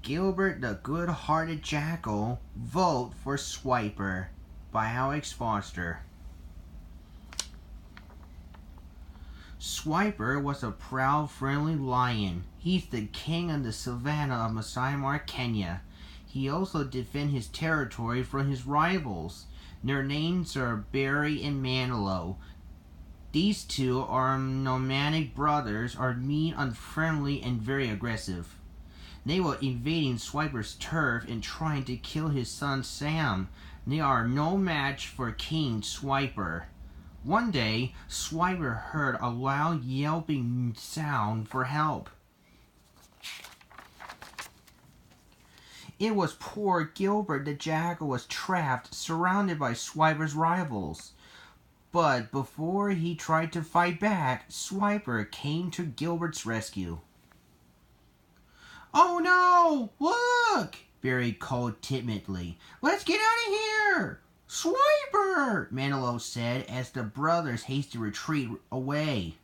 Gilbert the Good-Hearted Jackal, vote for Swiper by Alex Foster. Swiper was a proud, friendly lion. He's the king of the savannah of Masai Mara, Kenya. He also defends his territory from his rivals. Their names are Barry and Manilow. These two are nomadic brothers, are mean, unfriendly, and very aggressive. They were invading Swiper's turf and trying to kill his son Sam. They are no match for King Swiper. One day, Swiper heard a loud yelping sound for help. It was poor Gilbert the jackal was trapped, surrounded by Swiper's rivals. But before he tried to fight back, Swiper came to Gilbert's rescue. "Oh no! Look!" Barry called timidly. "Let's get out of here!" "Swiper!" Manilow said as the brothers hastily retreated away.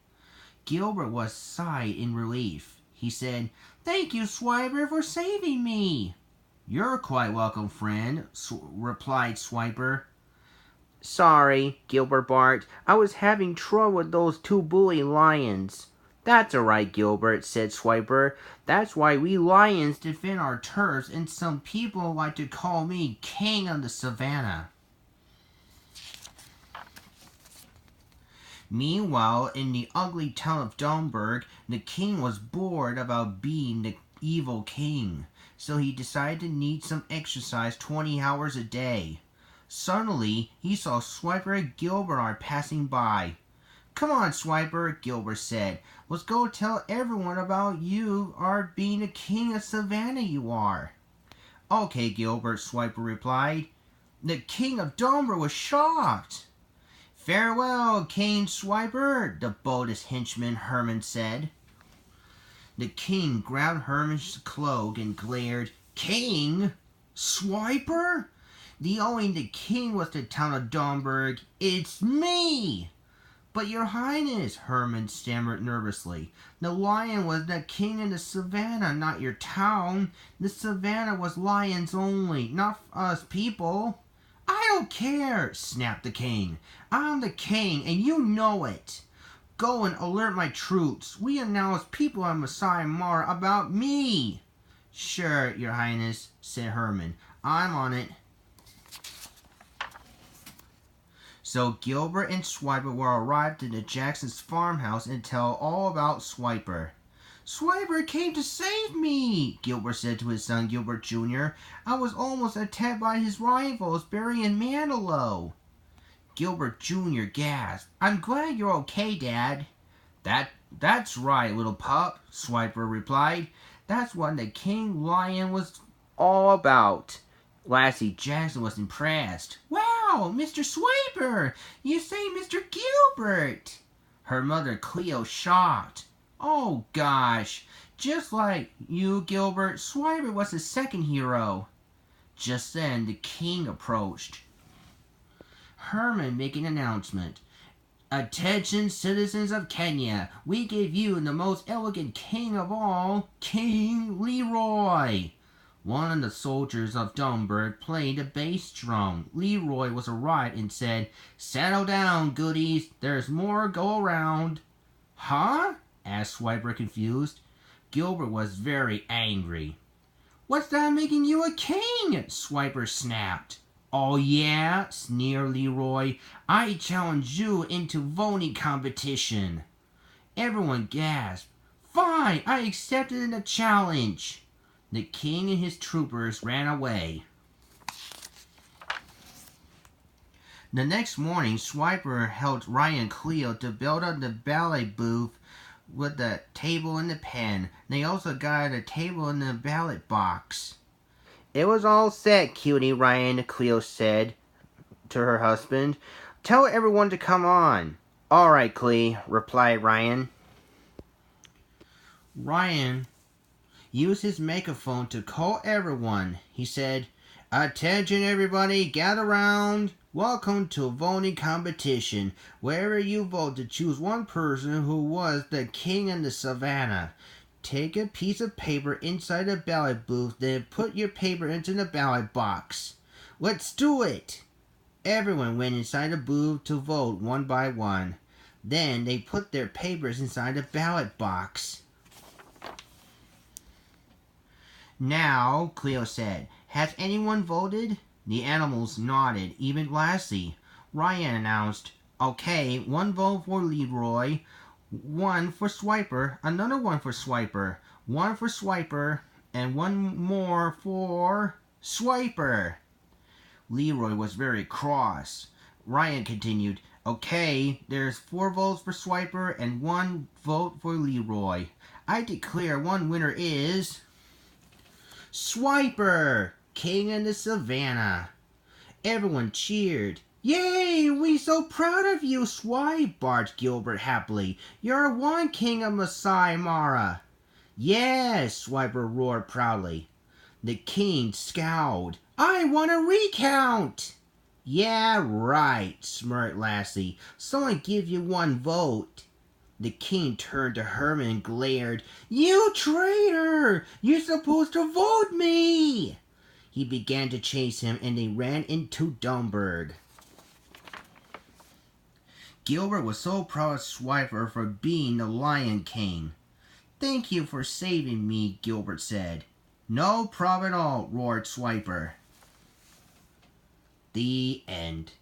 Gilbert was sighed in relief. He said, "Thank you, Swiper, for saving me." "You're quite welcome, friend," replied Swiper. "Sorry," Gilbert barked. "I was having trouble with those two bullying lions." "That's all right, Gilbert," said Swiper. "That's why we lions defend our turfs, and some people like to call me king of the savannah." Meanwhile, in the ugly town of Dumberg, the king was bored about being the evil king, so he decided to need some exercise 20 hours a day. Suddenly, he saw Swiper and Gilbert passing by. "Come on, Swiper," Gilbert said. "Let's go tell everyone about you are being the king of savannah you are." "Okay, Gilbert," Swiper replied. The king of Dumberg was shocked. "Farewell, King Swiper," the boldest henchman Herman said. The king grabbed Herman's cloak and glared. "King? Swiper? The only the king was the town of Dumberg. It's me!" "But your highness," Herman stammered nervously, "the lion was the king of the savannah, not your town. The savannah was lions only, not us people." "I don't care," snapped the king. "I'm the king, and you know it. Go and alert my troops. We announce people in Masai Mara about me." "Sure, your highness," said Herman. "I'm on it." So Gilbert and Swiper were arrived at the Jackson's farmhouse and tell all about Swiper. "Swiper came to save me," Gilbert said to his son Gilbert Jr. "I was almost attacked by his rivals, Barry and Manilow." Gilbert Jr. gasped. "I'm glad you're okay, Dad." That's right, little pup," Swiper replied. "That's what the King Lion was all about." Lassie Jackson was impressed. "Wow, Mr. Swiper! You say Mr. Gilbert!" Her mother Cleo shocked. "Oh gosh, just like you, Gilbert, Swiper was the second hero." Just then the king approached. Herman making an announcement. "Attention, citizens of Kenya, we give you the most elegant king of all, King Leroy." One of the soldiers of Dumberg played a bass drum. Leroy was arrived and said, "Settle down, goodies. There's more go around." "Huh?" asked Swiper, confused. Gilbert was very angry. "What's that making you a king?" Swiper snapped. "Oh yeah?" sneered Leroy. "I challenge you into voting competition." Everyone gasped. "Fine, I accepted the challenge." The king and his troopers ran away. The next morning, Swiper helped Ryan and Cleo to build up the ballet booth with the table and the pen. They also got a table in the ballot box. "It was all set, cutie," Ryan, Cleo said to her husband. "Tell everyone to come on." "All right, Cleo," replied Ryan. Ryan used his megaphone to call everyone. He said, "Attention everybody, gather round. Welcome to a voting competition. Wherever you vote to choose one person who was the king in the savannah. Take a piece of paper inside the ballot booth, then put your paper into the ballot box. Let's do it! Everyone went inside the booth to vote one by one. Then they put their papers inside the ballot box. Now, Cleo said, has anyone voted? The animals nodded, even Lassie. Ryan announced, okay, one vote for Leroy, one for Swiper, another one for Swiper, one for Swiper, and one more for Swiper. Leroy was very cross. Ryan continued, okay, there's 4 votes for Swiper and 1 vote for Leroy. I declare one winner is Swiper, King in the Savannah. Everyone cheered. Yay, we so proud of you, Swipe, barked Gilbert happily. You're one king of Masai Mara. Yes, Swiper roared proudly. The king scowled. I want a recount. Yeah, right, smirked Lassie. Someone give you 1 vote. The king turned to Herman and glared. You traitor! You're supposed to vote me! He began to chase him, and they ran into Dumberg. Gilbert was so proud of Swiper for being the Lion King. Thank you for saving me, Gilbert said. No problem at all, roared Swiper. The end.